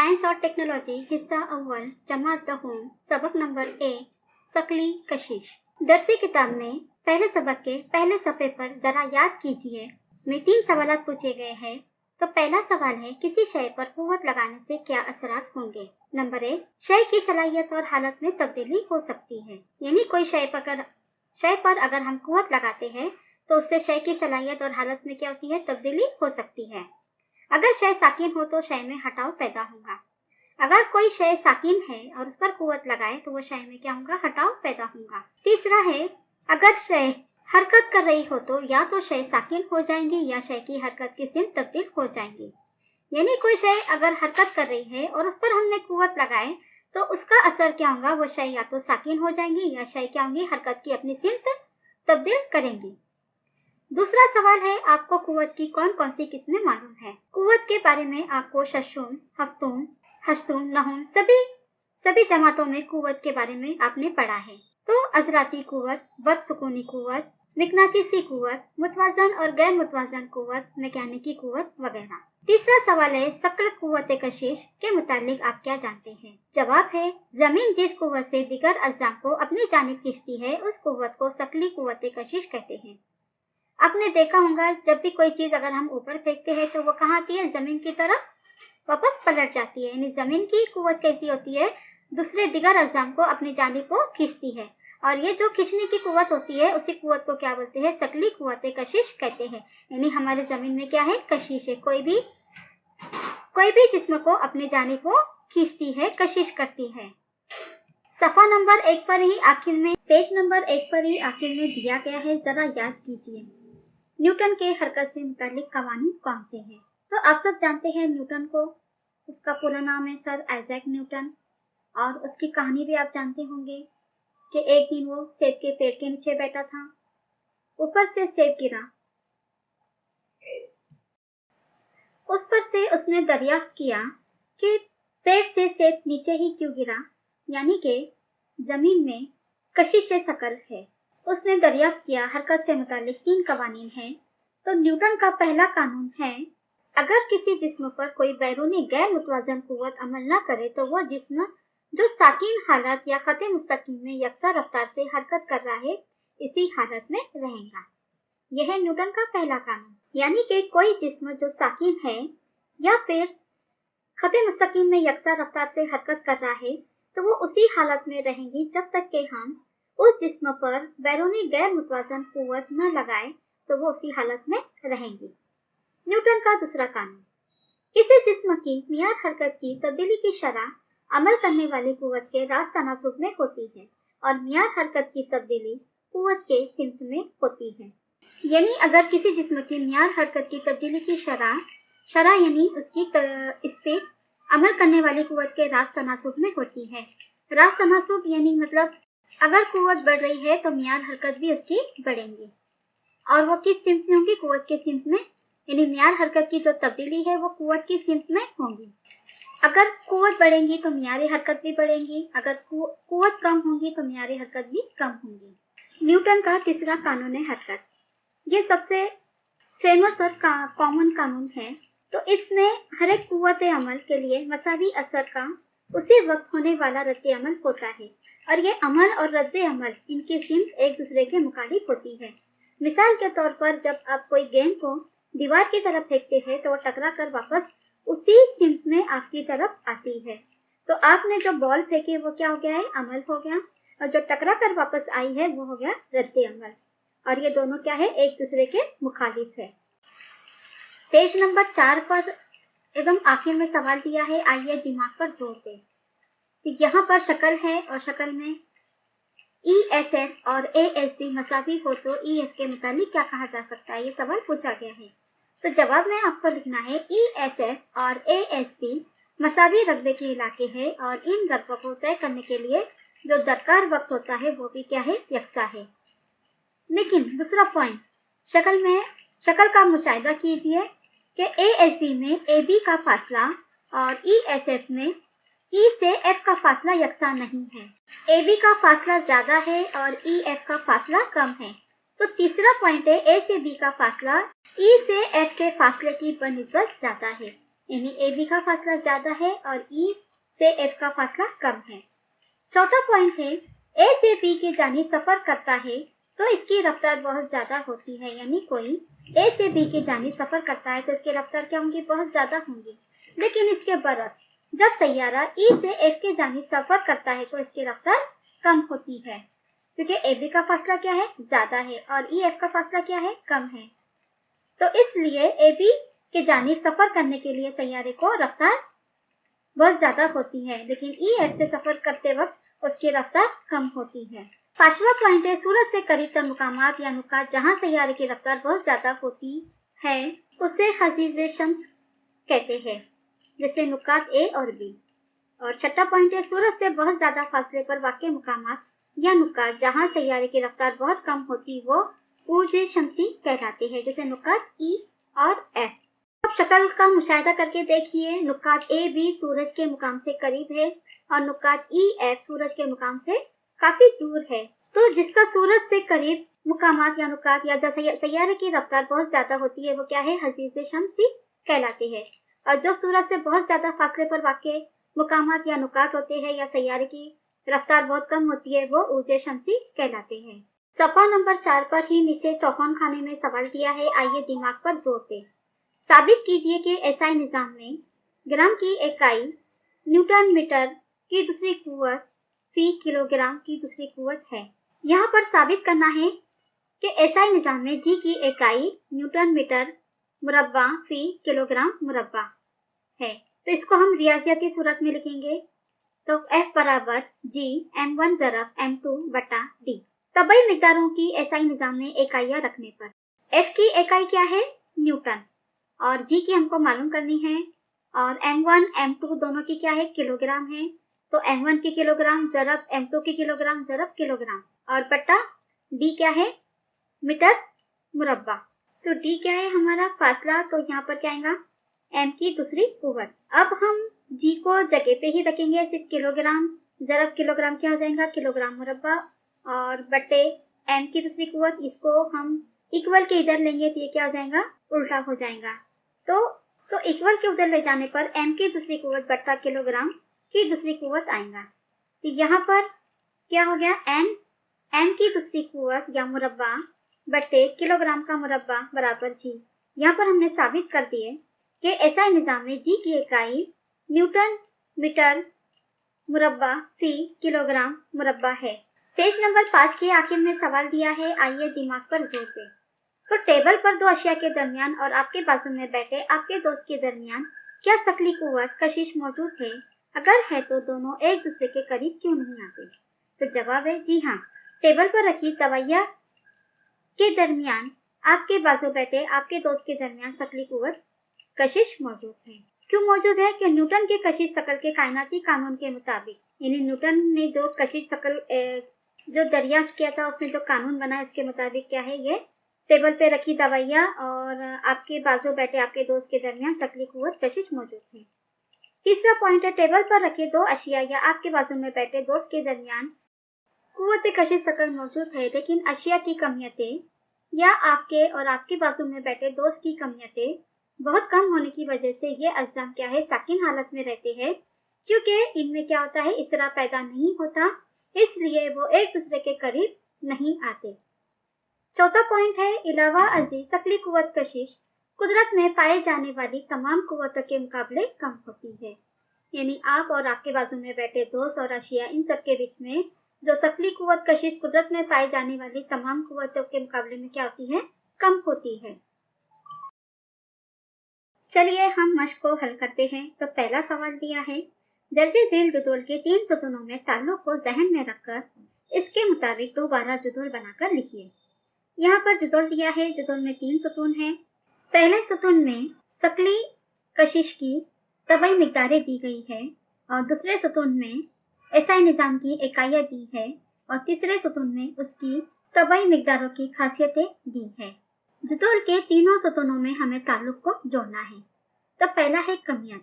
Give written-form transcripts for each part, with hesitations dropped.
Science और technology हिस्सा अव्वल जमात दहूम सबक नंबर 1 सकली कशिश। दरसी किताब में पहले सबक के पहले सफ़े पर जरा याद कीजिए में 3 सवाल पूछे गए हैं। तो पहला सवाल है, किसी शय पर कुव्वत लगाने से क्या असरात होंगे। नंबर 1, शय की सलाहियत और हालत में तब्दीली हो सकती है। यानी कोई शय पर अगर हम कुव्वत लगाते हैं तो उससे शय की सलाहियत और हालत में क्या होती है, तब्दीली हो सकती है। अगर शय साकिन हो तो शय में हटाव पैदा होगा। अगर कोई शय साकिन है और उस पर कुव्वत लगाए तो वो शय में क्या होगा, हटाव पैदा होगा। तीसरा है, अगर शय हरकत कर रही हो तो या तो शय साकिन हो जाएंगी या शय की हरकत की सिमत तब्दील हो जाएंगी। यानी कोई शय अगर हरकत कर रही है और उस पर हमने कुव्वत लगाए तो उसका असर क्या होगा, वो शय या तो साकिन हो जाएंगी या शय क्या होंगी, हरकत की अपनी सिमत तब्दील करेंगी। दूसरा सवाल है, आपको कुव्वत की कौन कौन सी किस्में मालूम है। कुव्वत के बारे में आपको शशूम, हफ्तूम, हश्तूम, नहुम सभी जमातों में कुव्वत के बारे में आपने पढ़ा है। तो अजराती कुव्वत, बदसुकूनी कुव्वत, मिकनातीसी कुव्वत, मुतवाजन और गैर मुतवाजन कुव्वत, मैकेनिकी कुव्वत वगैरह। तीसरा सवाल है, सकल कुव्वत कशिश के मुतालिक आप क्या जानते हैं। जवाब है, जमीन जिस कुव्वत से दिगर अज्जा को अपनी जानिब खींचती है उस कुव्वत को सकली कुव्वत कशिश कहते हैं। आपने देखा होगा, जब भी कोई चीज अगर हम ऊपर फेंकते हैं तो वो कहाँ आती है, जमीन की तरफ वापस पलट जाती है। यानी जमीन की कुव्वत कैसी होती है, दूसरे दिगर अज़ाम को अपनी जानिब को खींचती है। और ये जो खींचने की कुव्वत होती है उसी कुव्वत को क्या बोलते हैं, सकली कुव्वत कशिश कहते हैं। यानी हमारे जमीन में क्या है, कशिश है। कोई भी जिस्म को अपनी जानिब को खींचती है, कशिश करती है। सफा नंबर 1 पर ही आखिर में, पेज नंबर 1 पर ही आखिर में दिया गया है, जरा याद कीजिए न्यूटन के हरकत से मुतालिक कवानीन कौन से हैं। तो आप सब जानते हैं न्यूटन को, उसका पूरा नाम है सर आइजैक न्यूटन। और उसकी कहानी भी आप जानते होंगे कि एक दिन वो सेब के पेड़ के नीचे बैठा था, ऊपर से सेब गिरा। उस पर से उसने दरियाफ्त किया कि पेड़ से सेब नीचे ही क्यों गिरा, यानी कि जमीन में कशिश सकल है। उसने दरियाफ्त किया हरकत से मुतालिक 3 कवानीन हैं। तो न्यूटन का पहला कानून है, अगर किसी जिस्म पर कोई बैरूनी गैर मुतवाजन कुव्वत अमल न करे तो वह जिस्म जो साकिन हालत या खते मुस्तकीम में यकसा रफ्तार से हरकत कर रहा है इसी हालत में रहेगा। यह है न्यूटन का पहला कानून। यानी कि कोई जिस्म जो साकिन है या फिर खते मुस्तकीम में यकसा रफ्तार से हरकत कर रहा है तो वो उसी हालत में रहेंगी जब तक कि हम उस जिस्म पर बैरूनी गैर मुतवाजन कुव्वत न लगाए तो वो उसी हालत में रहेंगी। न्यूटन का दूसरा कानून, किसी जिस्म की मियार हरकत की तब्दीली की शरह अमल करने वाली कुव्वत के रास्त तनासुब में होती है और मियार हरकत की तब्दीली कुव्वत के सिमत में होती है। यानी अगर किसी जिस्म की मियार हरकत की तब्दीली की शरह यानी उसकी इस पे अमल करने वाली कुव्वत के रास्त तनासुब में होती है। रास्त तनासुब यानी मतलब अगर कुव्वत बढ़ रही है तो मियार हरकत भी उसकी बढ़ेंगी। और वो किस सिमत में होंगी, कुव्वत के सिमत में। यानी मियार हरकत की जो तब्दीली है वो कुव्वत की सिमत में होंगी। अगर कुव्वत बढ़ेंगी तो मियारी हरकत भी बढ़ेंगी, अगर कुव्वत कम होंगी तो मियारी हरकत भी कम होंगी। न्यूटन का तीसरा कानून है हरकत। ये सबसे फेमस और कॉमन कानून है। तो इसमें हर एक कुव्वत अमल के लिए मसावी असर का उसी वक्त होने वाला रद्द अमल होता है और ये अमल और रद्द अमल इनकी सिमत एक दूसरे के मुखालिफ होती है। मिसाल के तौर पर जब आप कोई गेंद को दीवार की तरफ फेंकते हैं तो वो टकरा कर वापस उसी सिमत में आपकी तरफ आती है। तो आपने जो बॉल फेंकी वो क्या हो गया है, अमल हो गया, और जो टकरा कर वापस आई है वो हो गया रद्द अमल। और ये दोनों क्या है, एक दूसरे के मुखालिफ है। पेज नंबर 4 पर एकदम आखिर में सवाल दिया है, आइए दिमाग पर जोर दें। तो यहाँ पर शक्ल है और शक्ल में ESF और ASB मसावी हो तो EF के मुतालिक क्या कहा जा सकता है, ये सवाल पूछा गया है। तो जवाब में आपको लिखना है ESF और ASB मसावी रकबे के इलाके हैं और इन रकबों को तय करने के लिए जो दरकार वक्त होता है वो भी क्या है, यकसा है। लेकिन दूसरा पॉइंट, शक्ल का मुशाहिदा कीजिए कि ASB में AB का फासला और ESF में E से F का फासला यकसा नहीं है। AB का फासला ज्यादा है और EF का फासला कम है। तो तीसरा पॉइंट है, A से B का फासला E से F के फासले की बनिस्बत ज्यादा है। यानी ए बी का फासला ज्यादा है और ई से एफ का फासला कम है। चौथा पॉइंट है, ए से बी की जानिब सफर करता है तो इसकी रफ्तार बहुत ज्यादा होती है। यानी कोई ए से बी की जानिब सफर करता है तो इसकी रफ्तार क्या होंगी, बहुत ज्यादा होंगी। लेकिन इसके बरक्स जब सैयारा ई से एफ की जानिब सफर करता है तो इसकी रफ्तार कम होती है, क्योंकि ए बी का फासला क्या है, ज्यादा है, और ई एफ का फासला क्या है, कम है। तो इसलिए ए बी की जानिब सफर करने के लिए सैयारे को रफ्तार बहुत ज्यादा होती है, लेकिन ई एफ से सफर करते वक्त उसकी रफ्तार कम होती है। पांचवा पॉइंट है, सूरज से करीब तर मुकामात या नुकात जहां सैयारे की रफ्तार बहुत ज्यादा होती है उसे हजीज शम्स कहते हैं, जैसे नुकात ए और बी। और छठा पॉइंट है, सूरज से बहुत ज्यादा फासले पर वाक़े मुकामात या नुकात जहां सैयारे की रफ्तार बहुत कम होती वो ऊर्ज शम्सी कहलाते हैं, जैसे नुकात ई और एफ। अब शक्ल का मुशाहिदा करके देखिए, नुकात ए बी सूरज के मुकाम से करीब है और नुकात ई एफ सूरज के मुकाम से काफी दूर है। तो जिसका सूरज से करीब मुकामात या नुकात या सैयारे की रफ्तार बहुत ज्यादा होती है वो क्या है, हजीज शम्सी कहलाते हैं। और जो सूरज से बहुत ज्यादा फासले पर वाक़े मुकामात या नुकात होते हैं या सैयारे की रफ्तार बहुत कम होती है वो ऊर्ज शम्सी कहलाते हैं। सफा नंबर 4 पर ही नीचे चौकोन खाने में सवाल दिया है, आइए दिमाग पर जोर दें। साबित कीजिए कि एसआई निज़ाम में ग्राम की इकाई न्यूटन मीटर की दूसरी कुव्वत फी किलोग्राम की दूसरी कुव्वत है। यहाँ पर साबित करना है कि एसआई निज़ाम में जी की इकाई न्यूटन मीटर मुरब्बा फी किलोग्राम मुरब्बा है। तो इसको हम रियाजियाती सूरत में लिखेंगे, तो F बराबर जी m1 ज़रब m2 बटा डी। तबई मिकदारों की एसआई निज़ाम में इकाइयाँ रखने पर F की इकाई क्या है, न्यूटन, और जी की हमको मालूम करनी है, और m1 m2 दोनों की क्या है, किलोग्राम है। तो m1 की किलोग्राम ज़रब m2 की किलोग्राम ज़रब किलोग्राम, और बटा d क्या है, मीटर मुरब्बा। तो d क्या है हमारा फासला, तो यहाँ पर क्या आएगा, m की दूसरी कुव्वत। अब हम g को जगह पे ही रखेंगे, सिर्फ किलोग्राम ज़रब किलोग्राम क्या हो जाएगा, किलोग्राम मुरब्बा, और बटे m की दूसरी कुव्वत, इसको हम इक्वल के इधर लेंगे तो ये क्या हो जाएगा, उल्टा हो जाएगा। तो इक्वल के उधर ले जाने पर m की दूसरी कुव्वत बटा किलोग्राम की दूसरी कुव्वत आएगा। तो यहाँ पर क्या हो गया, m की दूसरी कुव्वत या मुरब्बा बटे किलोग्राम का मुरब्बा बराबर जी। यहाँ पर हमने साबित कर दिए कि एसआई निज़ाम में जी की इकाई न्यूटन मीटर मुरब्बा फी किलोग्राम मुरब्बा है। पेज नंबर 5 के आखिर में सवाल दिया है, आइए दिमाग पर जोर दें। तो टेबल पर दो अशिया के दरमियान और आपके बाजू में बैठे आपके दोस्त के दरमियान क्या शकली कुव्वत कशिश मौजूद है? अगर है तो दोनों एक दूसरे के करीब क्यों नहीं आते? तो जवाब है जी हाँ, टेबल पर रखी दवाइयाँ के दरमियान आपके बाजू बैठे आपके दोस्त के दरमियान शकली कुव्वत कशिश मौजूद है। क्यों मौजूद है? कि न्यूटन के कशिश शकल के कायनाती कानून के मुताबिक, यानी न्यूटन ने जो कशिश शकल जो दरियाफ्त किया था उसमें जो कानून बना है उसके मुताबिक क्या है, ये टेबल पे रखी दवाइयाँ और आपके बाजू बैठे आपके दोस्त के दरमियान शकली कुव्वत कशिश मौजूद है। तीसरा पॉइंट है, टेबल पर रखे दो अशिया या आपके बाजू में बैठे दोस्त के दरमियान कुव्वत कशिश शकल मौजूद है, लेकिन अशिया की कमियतें या आपके और आपके बाजू में बैठे दोस्त की कमियतें बहुत कम होने की वजह से ये अज्जाम क्या है, साकिन हालत में रहते हैं, क्योंकि इनमें क्या होता है, इसरा पैदा नहीं होता, इसलिए वो एक दूसरे के करीब नहीं आते। चौथा पॉइंट है, इलावा अजीज शकली कुव्वत कशिश कुदरत में पाए जाने वाली तमाम कुव्वतों के मुकाबले कम होती है। यानी आप और आपके बाजू में बैठे दोस्त और अशिया, इन सब के बीच में जो शकली कुव्वत कशिश कुदरत में पाए जाने वाली तमाम कुव्वतों के मुकाबले में क्या होती है, कम होती है। चलिए हम मश्क को हल करते हैं। तो पहला सवाल दिया है, दर्जे झील जुदोल के 3 सुतूनों में ताल्लुक को जहन में रखकर इसके मुताबिक दोबारा जुदोल बनाकर लिखिए। यहाँ पर जुदोल दिया है, जुदोल में 3 सुतून हैं। पहले सुतून में शकली कशिश की तबई मिकदारें दी गई है, और दूसरे सुतून में एसआई निज़ाम की इकाइयाँ दी है, और तीसरे सुतून में उसकी तबई मिकदारों की खासियतें दी है। जुदोल के तीनों सुतूनों में हमें ताल्लुक को जोड़ना है। तो पहला है कमियत,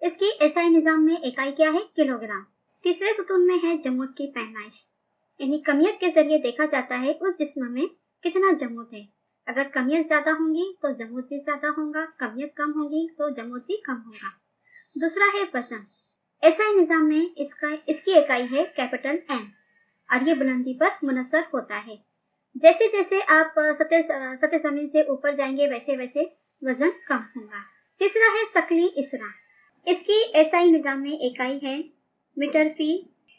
इसकी एसआई निज़ाम में इकाई क्या है, किलोग्राम। तीसरे सुतून में है जमूद की पैमाइश, यानी कमियत के जरिए देखा जाता है उस जिस्म में कितना जमूद है। अगर कमियत ज्यादा होंगी तो जमूद भी ज्यादा होगा, कमियत कम होगी तो जमूद भी कम होगा। दूसरा है वजन। एसआई निज़ाम में इसकी इकाई है कैपिटल एन और ये बुलंदी पर मुनसर होता है। जैसे जैसे आप सतह जमीन से ऊपर जाएंगे वैसे वैसे वजन कम होगा। तीसरा है शकली इसरा। इसकी एसआई निज़ाम में इकाई है मीटर फी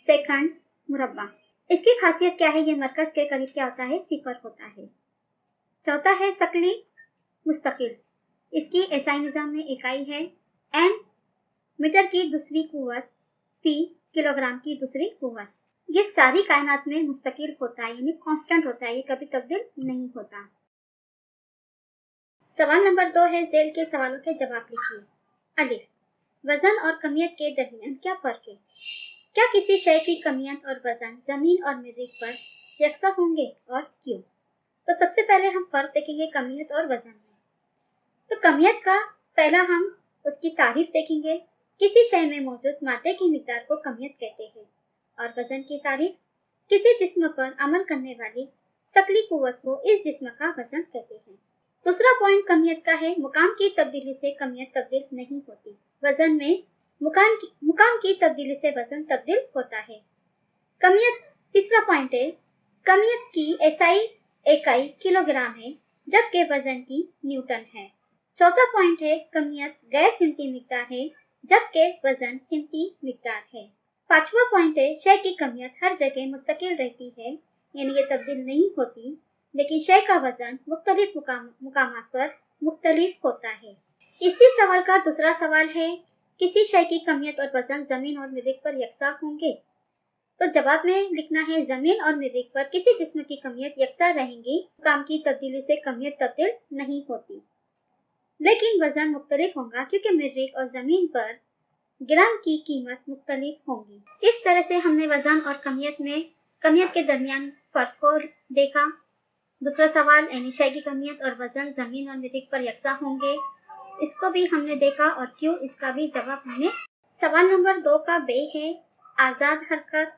सेकंड मुरब्बा। इसकी खासियत क्या है, ये मरकज के करीब क्या होता है, सिफर होता है। चौथा है शकली मुस्तकिल। इसकी एसआई निज़ाम में इकाई है एन मीटर की दूसरी कुव्वत फी किलोग्राम की दूसरी कुव्वत। ये सारी कायनात में मुस्तकिल होता है, यानी कांस्टेंट होता है, ये कभी तब्दील नहीं होता। सवाल नंबर 2 है, जेल के सवालों के जवाब लिखिए। अलिफ, वजन और कमियत के दरमियान क्या फर्क है? क्या किसी शय की कमियत और वजन जमीन और मरीख पर यकसा होंगे और क्यों? तो सबसे पहले हम फर्क देखेंगे कमियत और वजन में। तो कमियत का पहला हम उसकी तारीफ देखेंगे। किसी शय में मौजूद मादे की मिकदार को कमियत कहते हैं। और वजन की तारीफ, किसी जिस्म पर अमल करने वाली शकली कुव्वत को इस जिस्म का वजन कहते हैं। दूसरा पॉइंट कमियत का है, मुकाम की तब्दीली से कमियत तब्दील नहीं होती। वजन में मुकाम की तब्दीली से वजन तब्दील होता है। कमियत, तीसरा पॉइंट है, कमियत की एसआई इकाई किलोग्राम है जबकि वजन की न्यूटन है। चौथा पॉइंट है, कमियत गैर सिमती मिकदार है जबकि वजन सिमती मिकदार है। पांचवा पॉइंट है, शय की कमियत हर जगह मुस्तकिल रहती है, यानी ये तब्दील नहीं होती, लेकिन शय का वजन मुख्तलिफ मुकामात पर मुख्तलिफ होता है। इसी सवाल का दूसरा सवाल है, किसी शय की कमियत और वजन जमीन और मरीख पर यकसा होंगे? तो जवाब में लिखना है, जमीन और मरीख पर किसी जिस्म की कमियत यकसा रहेंगी, मुकाम की तब्दीली से कमियत तब्दील नहीं होती, लेकिन वजन मुख्तलिफ होगा क्योंकि मरीख और जमीन पर ग्राम की कीमत मुख्तलिफ होंगी। इस तरह से हमने वजन और कमियत के दरमियान फर्क को देखा। दूसरा सवाल, यानी शय की कमियत और वजन जमीन और मरीख पर यकसा होंगे, इसको भी हमने देखा और क्यों, इसका भी जवाब हमने। सवाल नंबर 2 का बे है, आज़ाद हरकत,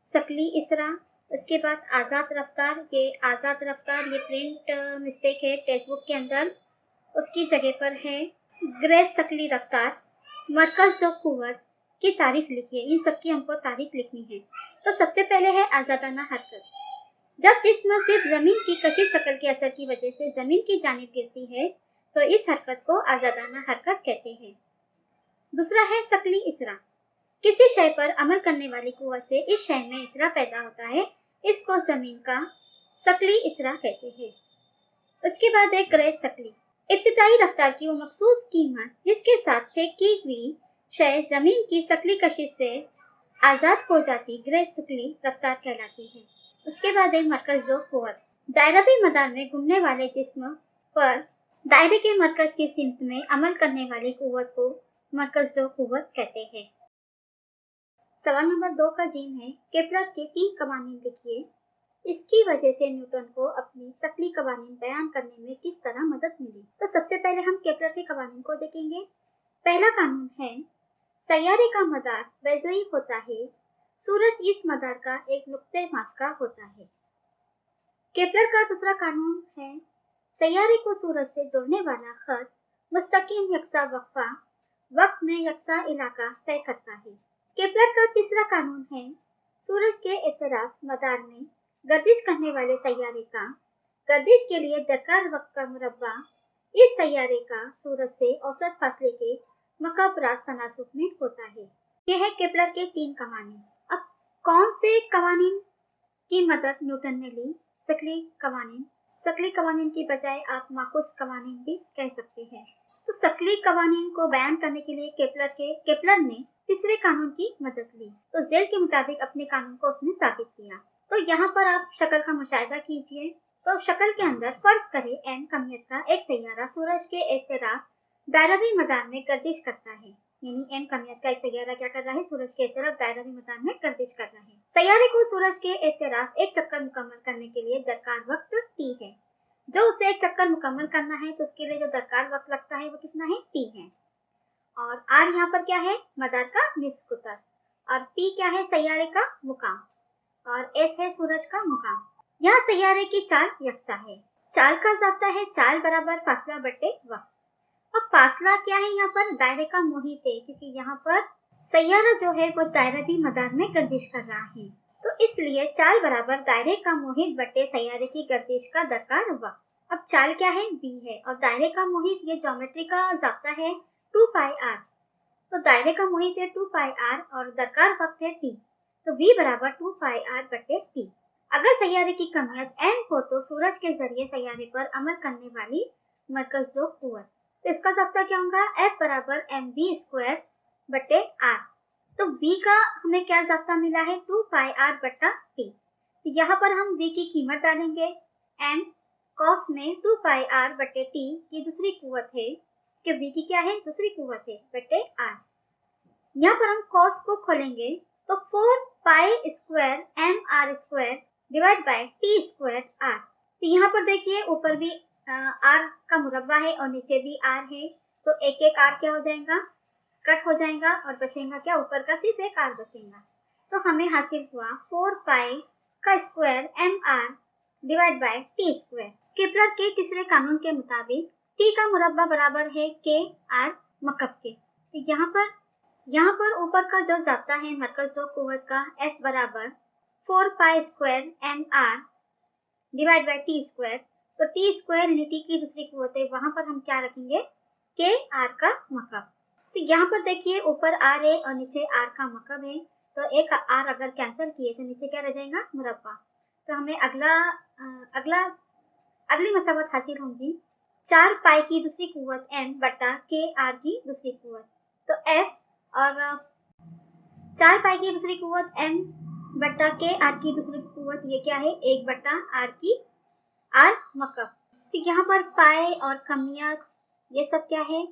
शकली इसरा, उसके बाद आज़ाद रफ्तार। ये आज़ाद रफ्तार ये प्रिंट मिस्टेक है टेक्स्ट बुक के अंदर, उसकी जगह पर है ग्रेस शकली रफ्तार। मरकज जो कुव्वत की तारीफ लिखिए, इन सबकी हमको तारीफ लिखनी है। तो सबसे पहले है आज़ादाना हरकत। जब जिस्म सिर्फ जमीन की कशिश शकल के असर की वजह से जमीन की जानिब गिरती है तो इस हरकत को आज़ादाना हरकत कहते हैं। दूसरा है शकली इसरा। किसी शय पर अमल करने वाली कुव्वत से इस शय में इसरा पैदा होता है, इसको जमीन का शकली इसरा कहते हैं। उसके बाद है ग्रेस शकली। इब्तिदाई रफ्तार की वो मखसूस कीमत जिसके साथ फेंकी हुई शय जमीन की शकली कशिश से आज़ाद हो जाती ग्रेस शकली रफ्तार कहलाती है। उसके बाद है मरकज जो कुव्वत। दायरवी मदार में घूमने वाले जिस्म पर दायरे के मरकज की सिमत में अमल करने वाली कुव्वत को मरकज जो कुव्वत कहते हैं। सवाल नंबर 2 का जीम है, केपलर के 3 कवानीन लिखिए। इसकी वजह से न्यूटन को अपनी शकली कवानीन बयान करने में किस तरह मदद मिली? तो सबसे पहले हम केपलर के कवानीन को देखेंगे। पहला कानून है, सैयारे का मदार बेज़ोई होता है, सूरज इस मदार का एक नुक्ते मास का होता है। केपलर का दूसरा कानून है, सैयारे को सूरज से जोड़ने वाला खत मुस्तकीम यकसा वक्त में यकसा इलाका तय करता है। केपलर का तीसरा कानून है, सूरज के इतराफ मदार में गर्दिश करने वाले सैयारे का गर्दिश के लिए दरकार वक्त का मुरब्बा इस सैयारे का सूरज से औसत फासले के मकबराज तनासुब में होता है। यह है केपलर के 3 कवानीन। अब कौन से कवानीन की मदद न्यूटन ने ली? शकली कवानीन की बजाय आप माकुस कवानीन भी कह सकते हैं। तो शकली कवानीन को बयान करने के लिए केपलर ने तीसरे कानून की मदद ली, तो जेल के मुताबिक अपने कानून को उसने साबित किया। तो यहाँ पर आप शक्ल का मुशाहिदा कीजिए। तो शक्ल के अंदर फर्ज करें एम कमियत का एक सैयारा सूरज के एक तरफ दायरवी मदार में गर्दिश करता है, यानी एम कमियत का एक सैयारा क्या कर रहा है, सूरज के एक तरफ दायरवी मदार में गर्दिश कर रहा है। सैयारे को सूरज के एक तरफ एक चक्कर मुकम्मल करने के लिए दरकार वक्त टी है। जो उसे एक चक्कर मुकम्मल करना है तो उसके लिए जो दरकार वक्त लगता है वो कितना है, टी है। और आर यहाँ पर क्या है, मदार का निफ्स कुतर, और पी क्या है, सैयारे का मुकाम, और एस है सूरज का मुकाम। यहाँ सैयारे की चाल यकसा है। चाल का ज़ाब्ता है चाल बराबर फासला बटे वक्त। अब फासला क्या है, यहाँ पर दायरे का मुहित है, क्योंकि यहाँ पर सैयारा जो है वो दायरावी मदार में गर्दिश कर रहा है, तो इसलिए चाल बराबर दायरे का मुहित बटे सैयारे की गर्दिश का दरकार वक्त। अब चाल क्या है, v है, और दायरे का मुहित ये ज्योमेट्री का ज़ाब्ता है 2πr, तो दायरे का मुहित है 2πr और दरकार वक्त है t, तो v बराबर 2πr बटे t। अगर सैयारे की कमियत m हो तो सूरज के जरिए सैयारे पर अमल करने वाली मरकज़ कुव्वत, तो इसका ज़ाब्ता क्या होगा, F बराबर mv² बटे r। तो v का हमें क्या ज़ाब्ता मिला है, 2πr बटा t। तो यहाँ पर हम v की कीमत डालेंगे, m cos में 2πr बटे t की दूसरी कुव्वत है, कि v की क्या है, दूसरी कुव्वत है, बटे r। यहाँ पर हम cos को खोलेंगे तो 4π² mr² divide by t² r। तो यहाँ पर देखिए ऊपर भी r का मुरब्बा है और नीचे भी r है, तो एक एक r क्या हो जाएगा, कट हो जाएगा और बचेगा क्या, ऊपर का सिर्फ एक r बचेगा। तो हमें हासिल हुआ 4π² mr divide by t²। Kepler के तीसरे कानून के मुताबिक t का मुरब्बा बराबर है k r मकब के। तो यहाँ पर ऊपर का जो ज़ाब्ता है मरकज़ कुव्वत का F बराबर 4π² mr डिवाइड बाय t², तो t² यानी t की दूसरी कुव्वत है, वहाँ पर हम क्या रखेंगे, k r का मकब। तो यहाँ पर देखिए ऊपर r है और नीचे r का मकब है, तो एक r अगर कैंसिल किए तो नीचे क्या रह जाएगा, मुरब्बा। तो हमें अगली मसावत हासिल होगी 4π की दूसरी कुव्वत m बटा k r की दूसरी कुव्वत, तो f और 4π की दूसरी कुव्वत m बटा k r की दूसरी कुव्वत, ये क्या है, 1 बटा r की r मकब। तो यहाँ पर पाए और कमियत ये सब क्या है,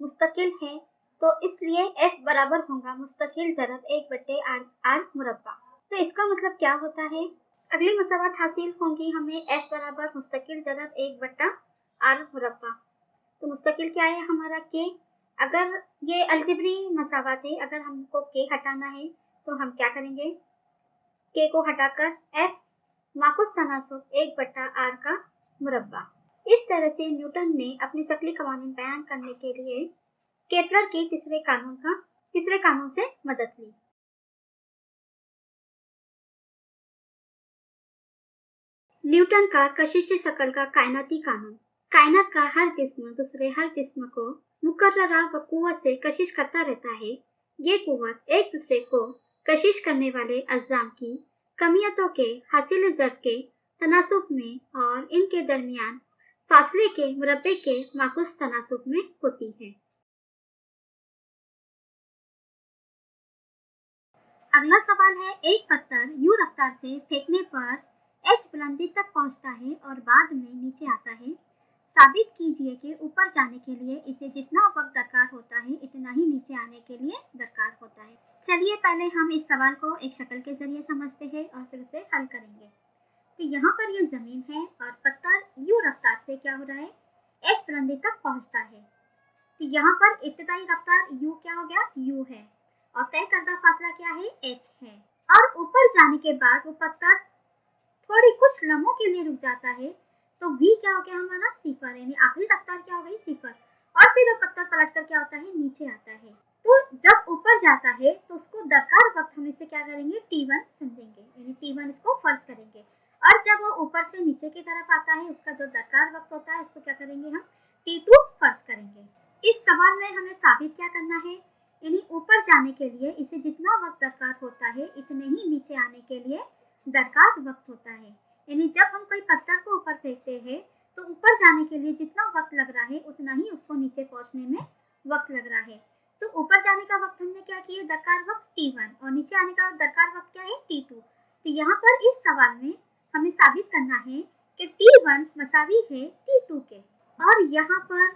मुस्तकिल है, तो इसलिए f बराबर होगा मुस्तकिल ज़रब 1 बटे r मुरब्बा। तो इसका मतलब क्या होता है, अगली मसावत हासिल होंगी हमें f बराबर मुस्तकिल ज़रब 1 बटा r मुरब्बा। तो मुस्तकिल क्या है हमारा k, अगर ये अलजेब्री मसावत है, अगर हमको k हटाना है तो हम क्या करेंगे, k को हटाकर f माकुस तनासुब 1 बटा r का मुरब्बा। इस तरह से न्यूटन ने अपनी शकली कवानीन बयान करने के लिए केपलर के तीसरे कानून से मदद ली। न्यूटन का कशिश शकल का कायनाती कानून। कायनात का हर जिस्म दूसरे हर जिस्म को मुकर्ररा व कुव्वत से कशिश करता रहता है। ये कुव्वत एक दूसरे को कशिश करने वाले अज्जाम की कमियतों के हासिल ज़र्ब के तनासुब में और इनके दरमियान फासले के मुरब्बे के माकुस तनासुब में होती है। अगला सवाल है, एक पत्थर यू रफ्तार से फेंकने पर h बुलंदी तक पहुंचता है और बाद में नीचे आता है। साबित कीजिए कि ऊपर जाने के लिए इसे जितना वक्त दरकार होता है इतना ही नीचे आने के लिए दरकार होता है। चलिए पहले हम इस सवाल को एक शक्ल के जरिए समझते हैं और फिर उसे हल करेंगे। तो यहाँ पर ये जमीन है और पत्थर यू रफ्तार से क्या हो रहा है, h बुलंदी तक पहुंचता है। तो यहाँ पर इब्तिदाई रफ्तार u क्या हो गया, u है, और तय करदा फासला क्या है, h है। और ऊपर जाने के बाद वो पत्थर थोड़ी कुछ लम्हों के लिए रुक जाता है, तो v क्या हो गया हमारा, सिफर, यानी आखिरी रफ्तार क्या हो गई, सिफर। और फिर वो पत्थर पलट कर क्या होता है, नीचे आता है। तो जब ऊपर जाता है तो उसको दरकार वक्त हम इसे क्या करेंगे, t1 समझेंगे, यानी t1 इसको फर्ज करेंगे। और जब वो ऊपर से नीचे की तरफ आता है उसका जो दरकार वक्त होता है इसको क्या करेंगे, हम t2 फर्ज करेंगे। इस सवाल में हमें साबित क्या करना है, यानी ऊपर जाने के लिए इसे जितना वक्त दरकार होता है इतने ही नीचे आने के लिए दरकार वक्त होता है। यानी जब हम कोई पत्थर को ऊपर फेंकते हैं तो ऊपर जाने के लिए जितना वक्त लग रहा है उतना ही उसको नीचे पहुंचने में वक्त लग रहा है। तो ऊपर जाने का वक्त हमने क्या किया, दरकार वक्त t1, और नीचे आने का दरकार वक्त क्या है, t2। तो यहाँ पर इस सवाल में हमें साबित करना है कि t1 मसावी है t2 के। और यहाँ पर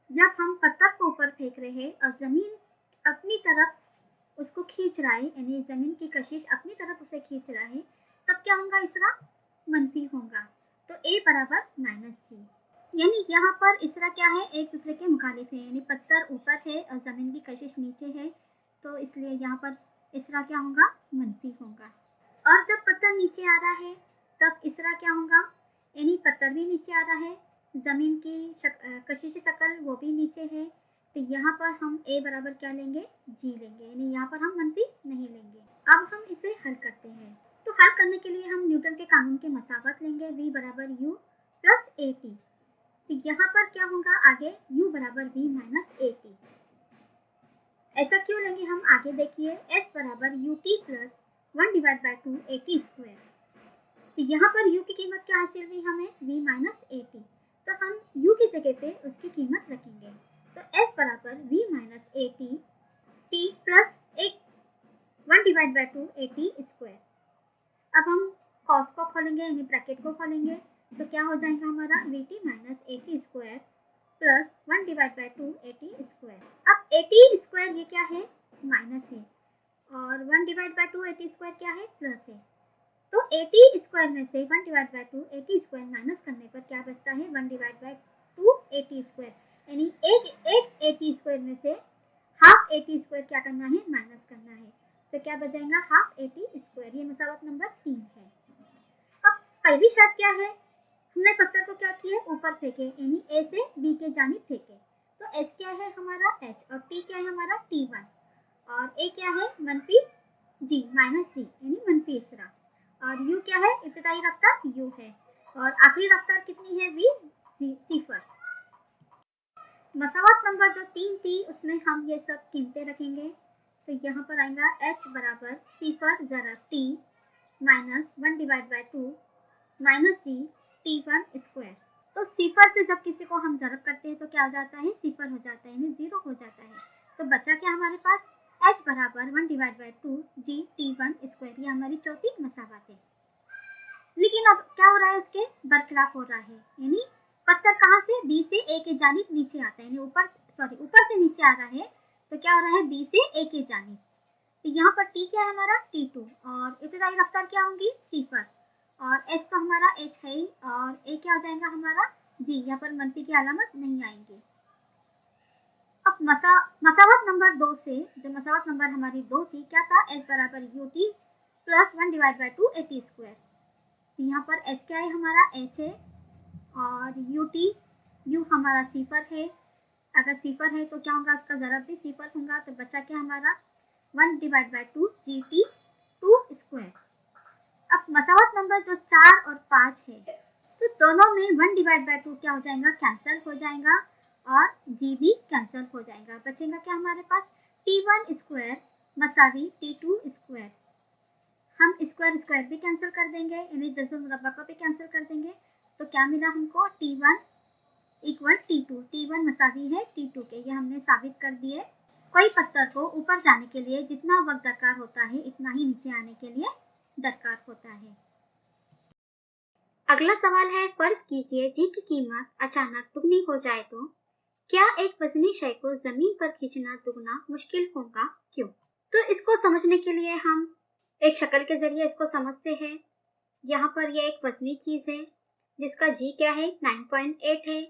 जब हम पत्थर को ऊपर फेंक रहे हैं और जमीन अपनी तरफ उसको खींच रहा है, यानी जमीन की कशिश अपनी तरफ उसे खींच रहा है, तब क्या होगा, इसरा मनफी होगा। तो a बराबर -g, यानी यहाँ पर इसरा क्या है, एक दूसरे के मुखालिफ है, यानी पत्थर ऊपर है और जमीन की कशिश नीचे है, तो इसलिए यहाँ पर इसरा क्या होगा, मनफी होगा। और जब पत्थर नीचे आ रहा है तब इसरा क्या होगा, यानी पत्थर भी नीचे आ रहा है, जमीन की कशिश शक्ल वो भी नीचे है। तो यहाँ पर हम a बराबर क्या लेंगे, g लेंगे, यानी यहाँ पर हम मनफी नहीं लेंगे। अब हम इसे हल करते हैं। तो हल करने के लिए हम न्यूटन के कानून के मसावत लेंगे, v बराबर u प्लस ए टी। तो यहाँ पर क्या होगा आगे, u बराबर v माइनस ए टी। ऐसा क्यों लेंगे हम, आगे देखिए, s बराबर u t plus 1 divide by 2 A T square. तो यहाँ पर u की कीमत क्या हासिल हुई हमें, v माइनस ए टी। तो हम u की जगह पे उसकी कीमत रखेंगे। तो s बराबर v minus A T t plus 1 divide by 2 A T square. अब हम कॉस को खोलेंगे, यानी ब्रैकेट को खोलेंगे, तो क्या हो जाएगा हमारा we T minus A T square plus 1 divide by 2 A T square. अब ए टी स्क्वायर ये क्या है, माइनस है, और 1 divide by 2 A T square क्या है, प्लस है। तो ए टी स्क्वायर में से 1 divide by 2 A T square minus करने पर क्या बचता है, 1 divide by 2 A T square, यानी एक ए टी स्क्वायर में से हाफ ए टी स्क्वायर क्या करना है, माइनस करना है। तो क्या बच जाएगा, हाफ ए टी स्क्वायर। ये मसावत नंबर 3 है। अब पहली शर्त क्या है, हमने पत्थर को क्या किया, ऊपर फेंके, यानी ए से बी के जानिब फेंके। तो एस क्या है हमारा एच, और टी क्या है हमारा T1, और ए क्या है मनफी जी माइनस सी, यानी मनफी इसरा, और यू क्या है, इब्तिदाई रफ्तार यू है, और आखिरी रफ्तार कितनी है, वी सिफर। मसावत नंबर जो 3 थी उसमें हम ये सब कीमतें रखेंगे। तो यहाँ पर आएगा h बराबर सिफर ज़रब t minus 1 divide by 2 minus g T1 square. तो सिफर से जब किसी को हम ज़रब करते हैं तो क्या हो जाता है, सिफर हो जाता है, यानी 0 हो जाता है। तो बचा क्या हमारे पास, h बराबर 1 divide by 2 ji T1 square. ये हमारी चौथी मसावत है। लेकिन अब क्या हो रहा है, उसके बरखिलाफ हो रहा है, यानी पत्थर कहाँ से, बी से ए के जानिब नीचे आता है, यानी ऊपर से नीचे आ रहा है। तो क्या हो रहा है, बी से ए के जानिब। तो यहाँ पर टी क्या है हमारा T2, और इब्तिदाई रफ्तार क्या होंगी, सिफर, और एस तो हमारा एच है ही, और ए क्या हो जाएगा हमारा जी, यहाँ पर मनफी की अलामत नहीं आएंगे। अब मसावत नंबर 2 से, जो मसावत नंबर हमारी 2 थी, क्या था, एस बराबर U T plus 1 divide by 2 A T square. यहाँ पर एस क्या है हमारा एच है, और यू हमारा सिफर है। अगर सिफर है तो क्या होगा, उसका ज़रब भी सिफर होगा। तो बचा क्या हमारा 1 divide by 2 G T 2 square. अब मसावत नंबर जो 4 और 5 है, तो दोनों में 1 डिवाइड बाई 2 क्या हो जाएगा, कैंसिल हो जाएगा, और जी भी कैंसिल हो जाएगा। बचेगा क्या हमारे पास, T1 स्क्वायर मसावी T2 स्क्वायर। हम स्क्वायर स्क्वायर भी कैंसिल कर देंगे, यानी जज़्ब मुरब्बा को भी कैंसिल कर देंगे। तो क्या मिला हमको, T1 इक्वल T2, T1 मसावी है T2 के। ये हमने साबित कर दिए। कोई पत्थर को ऊपर जाने के लिए जितना वक्त दरकार होता है, इतना ही नीचे आने के लिए दरकार होता है। अगला सवाल है, फर्ज कीजिए जी की कीमत अचानक दुगनी हो जाए तो क्या एक वजनी शय को जमीन पर खींचना दुगना मुश्किल होगा, क्यों? तो इसको समझने के लिए हम एक शक्ल के जरिए इसको समझते हैं। यहाँ पर यह एक वजनी चीज है जिसका जी क्या है, 9.8 है,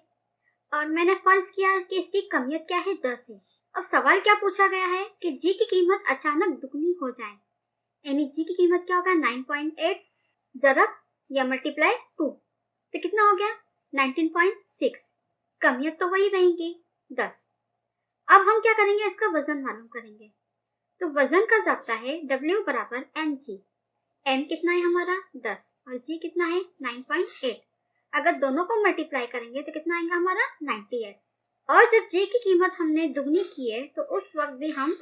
और मैंने फर्ज किया कि इसकी कमियत क्या है, 10 है। अब सवाल क्या पूछा गया है कि जी की कीमत अचानक दुगनी हो जाए, यानी जी की कीमत क्या होगा, 9.8 ज़रब या मल्टीप्लाई 2, तो कितना हो गया, 19.6। कमियत तो वही रहेगी 10। अब हम क्या करेंगे, इसका वजन मालूम करेंगे। तो वजन का ज़ाब्ता है W बराबर mg। m कितना है हमारा 10, और g कितना है 9.8। अगर दोनों को मल्टीप्लाई करेंगे तो कितना आएगा हमारा 98। और जब j की कीमत हमने दुगनी की है तो उस वक्त भी हम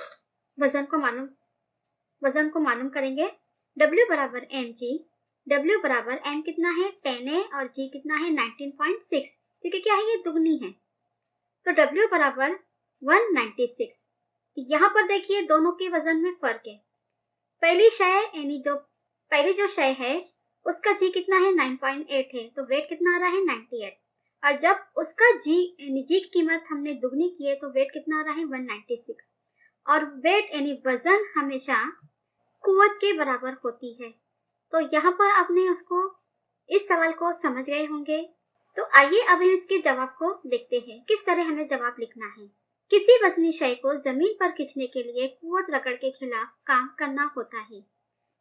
वजन को मालूम करेंगे। W बराबर mg, W बराबर m कितना है 10 है, और g कितना है 19.6, क्योंकि क्या है, ये दुगनी है। तो W बराबर 196। यहाँ पर देखिए दोनों के वजन में फर्क है। पहली शय यानी जो पहली जो शय है उसका जी कितना है 9.8 है, तो वेट कितना आ रहा है 98। और जब उसका जी यानी जी की कीमत हमने दुगनी की है तो वेट कितना आ रहा है 196। और वेट यानी वजन हमेशा कुव्वत के बराबर होती है। तो यहाँ पर आपने उसको इस सवाल को समझ गए होंगे। तो आइए अब हम इसके जवाब को देखते हैं, किस तरह हमें जवाब लिखना है। किसी वजनी शय को जमीन पर खींचने के लिए कुव्वत रगड़ के खिलाफ काम करना होता है,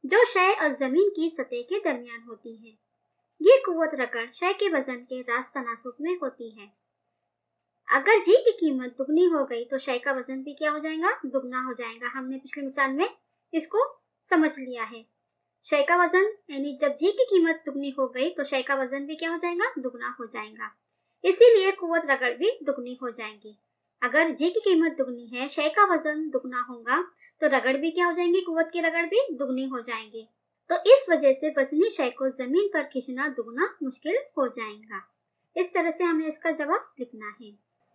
जो शय और जमीन की सतह के दरमियान होती है। ये कुव्वत रगड़ शय के वजन के रास्त तनासुब में होती है। अगर जी की कीमत दुगनी हो गई तो शय का वजन भी क्या हो जाएगा, दुगना हो जाएगा। हमने पिछली मिसाल में इसको समझ लिया है। शय का वजन यानी जब जी की कीमत दुगनी हो गई तो शय का वजन भी क्या हो जाएगा, दुगना हो जाएगा। इसीलिए कुव्वत रगड़ भी दुगनी हो जाएंगी। अगर जी की कीमत दुगनी है, शय का वजन दुगना होगा तो रगड़ भी क्या हो जाएंगी, कुव्वत की रगड़ भी दुगनी हो जाएंगी। तो इस वजह से वजनी शय को जमीन पर खींचना दुगना मुश्किल हो जाएगा। इस तरह से हमें इसका जवाब लिखना है।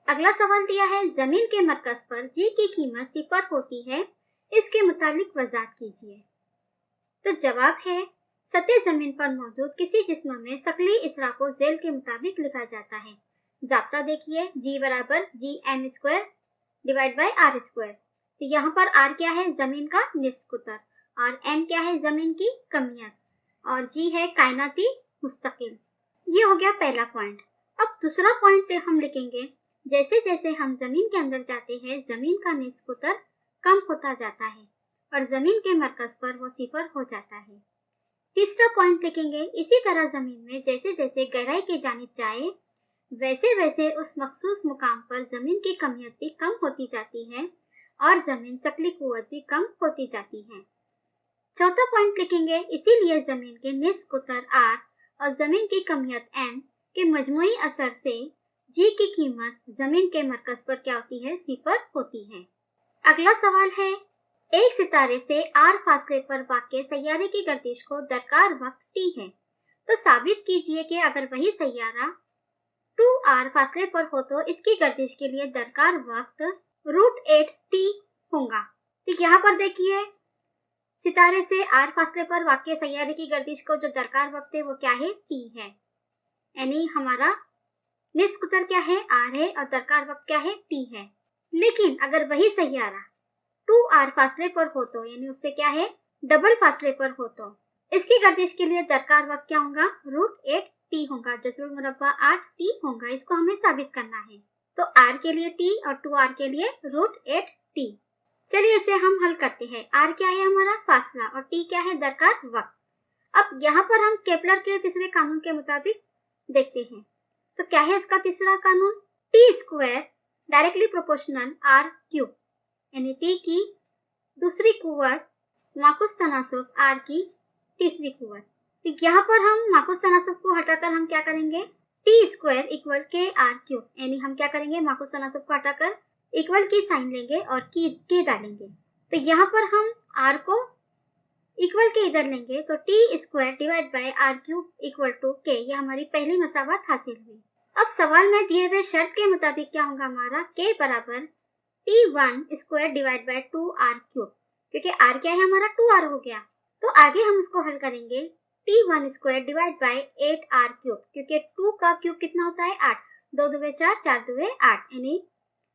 अगला सवाल दिया है, जमीन के मरकज पर जी की कीमत 0 होती है, इसके मुतालिक वजाहत कीजिए। तो जवाब है, सतह जमीन पर मौजूद किसी जिस्म में शकली इसरा को झेल के मुताबिक लिखा जाता है। जाब्ता देखिए, G बराबर Gm² डिवाइड बाई R²। तो यहाँ पर R क्या है, जमीन का निस्फ कुतर, और M क्या है, जमीन की कमियत, और G है कायनाती मुस्तकिल। ये हो गया पहला पॉइंट। अब दूसरा पॉइंट हम लिखेंगे, जैसे जैसे हम जमीन के अंदर जाते हैं जमीन का निस्फ कुतर कम होता जाता है और जमीन के मरकज पर वो 0 हो जाता है। तीसरा पॉइंट लिखेंगे, इसी तरह जमीन में जैसे जैसे गहराई की जानिब जाए वैसे वैसे उस मखसूस मुकाम पर जमीन की कमियत भी कम होती जाती है और जमीन शकली कुव्वत भी कम होती जाती है। चौथा पॉइंट लिखेंगे, इसीलिए जमीन के निस्फ कुतर R और जमीन की कमियत M के मजमुई असर से जी की कीमत जमीन के मरकज पर क्या होती है, 0 होती है। अगला सवाल है, एक सितारे से R फासले पर वाक़े सैयारे की गर्दिश को दरकार वक्त T है, तो साबित कीजिए कि अगर वही सैयारा 2R फासले पर हो तो इसकी गर्दिश के लिए दरकार वक्त √8T होगा। तो यहाँ पर देखिए, सितारे से R फासले पर वाक़े सैयारे की गर्दिश को जो दरकार वक्त है वो क्या है, T है। यानी हमारा निस्फ कुतर क्या है, R है, और दरकार वक्त क्या है, T है। लेकिन अगर वही सैयारा 2R फासले पर हो तो, यानी उससे क्या है, डबल फासले पर हो तो इसकी गर्दिश के लिए दरकार वक्त क्या होगा, √8T होगा। जसरुल मुरब्बा 8T होगा। इसको हमें साबित करना है। तो R के लिए T और 2R के लिए √8T। चलिए इसे हम हल करते हैं। R क्या है, हमारा फासला, और T क्या है, दरकार वक्त। अब यहाँ पर हम केपलर के तीसरे कानून के मुताबिक देखते हैं। तो क्या है इसका तीसरा कानून, T² डायरेक्टली प्रोपोर्शनल R3, यानी T की दूसरी कुव्वत माकुस तनासुब R की तीसरी कुव्वत। तो यहाँ पर हम माकुस तनासुब को हटाकर हम क्या करेंगे, T² इक्वल के R3, यानी हम क्या करेंगे, माकुस तनासुब को हटाकर इक्वल की साइन लेंगे और के डालेंगे। तो यहाँ पर हम R को इक्वल के इधर लेंगे तो T² divide by R³ equal to K। ये हमारी पहली मसावत हासिल हुई। अब सवाल में दिए हुए शर्त के मुताबिक क्या होगा, हमारा K बराबर T1² डिवाइड बाई 2R³, क्योंकि R क्या है, हमारा 2R हो गया। तो आगे हम इसको हल करेंगे T1² डिवाइड बाई 8R³, क्योंकि 2 का क्यूब कितना होता है, 8, 2 दुवे 4, 4 दुवे 8, यानी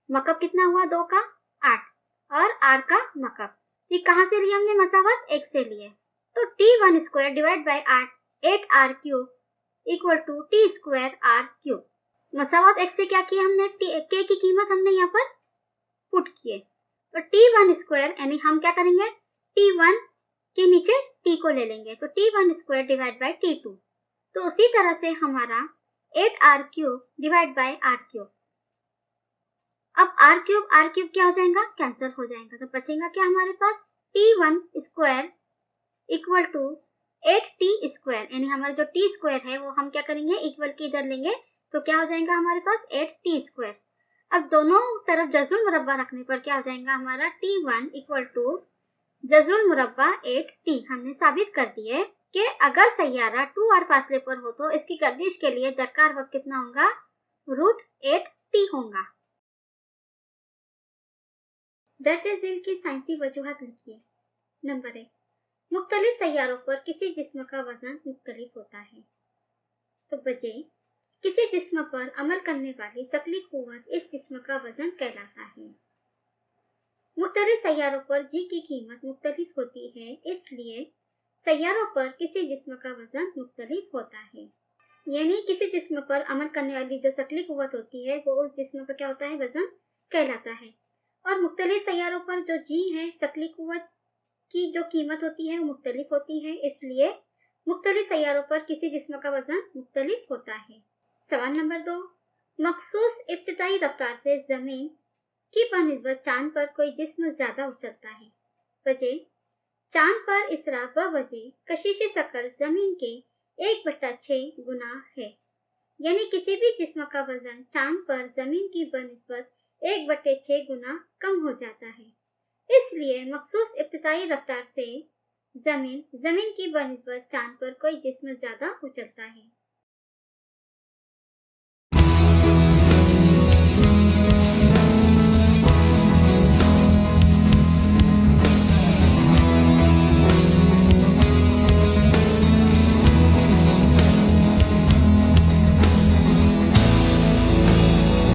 मकब कितना हुआ, 2 का 8, और R का मकब। ये कहाँ से लिए हमने मसावत, एक से लिए। तो T1² divide by 8R³ equal to T² R³। मसावत एक से क्या किया हमने, K की कीमत हमने यहाँ पर पुट किए। तो T1² यानी हम क्या करेंगे, T1 के नीचे T को ले लेंगे, तो T1² डिवाइड बाई T2। तो उसी तरह से हमारा 8R³ डिवाइड बाई R³। अब R³ क्या हो जाएगा, कैंसिल हो जाएगा। तो बचेगा क्या हमारे पास, T1² इक्वल टू 8T², यानी हमारा जो T² है वो हम क्या करेंगे, इक्वल के इधर लेंगे, तो क्या हो जाएगा हमारे पास 8T²। अब दोनों तरफ जज़रुल मुरब्बा रखने पर क्या हो जाएगा, हमारा T1 इक्वल टू जज़रुल मुरब्बा 8T। हमने साबित कर दिए कि अगर सैयारा 2R फासले पर हो तो इसकी गर्दिश के लिए दरकार वक्त कितना होगा, √8T होगा। दर्जे झेल की साइंसी वजूहत लिखिए। नंबर 1, मुख्तलिफ सैयारों पर किसी जिस्म का वजन मुख्तलिफ होता है। तो बचे, किसी जिस्म पर अमल करने वाली शकली कुव्वत इस जिस्म का वजन कहलाता है। मुख्तलिफ सैयारों पर जी की कीमत मुख्तलिफ होती है, इसलिए सैयारों पर किसी जिस्म का वजन मुख्तलिफ होता है। यानी किसी जिस्म पर अमल करने वाली जो शकली कुव्वत होती है वो उस जिस्म का क्या होता है, वजन कहलाता है। और मुख्तलिफ सैयारों पर जो जी है, शकली कुव्वत की जो कीमत होती है वो मुख्तलिफ होती है, इसलिए मुख्तलिफ सैयारों पर किसी जिस्म का वजन मुख्तलिफ होता है। सवाल नंबर 2, मखसूस इब्तिदाई रफ्तार से जमीन की बनिस्बत चांद पर कोई जिस्म ज्यादा उछलता है। वजह, चांद पर इसरा व वजह कशिश सकर जमीन के 1/6 गुना है, यानी किसी भी जिस्म का वजन चांद पर जमीन की बनिस्बत 1/6 गुना कम हो जाता है। इसलिए मखसूस इब्तिदाई रफ्तार से जमीन की बनिस्बत चांद पर कोई जिस्म ज्यादा उछलता है।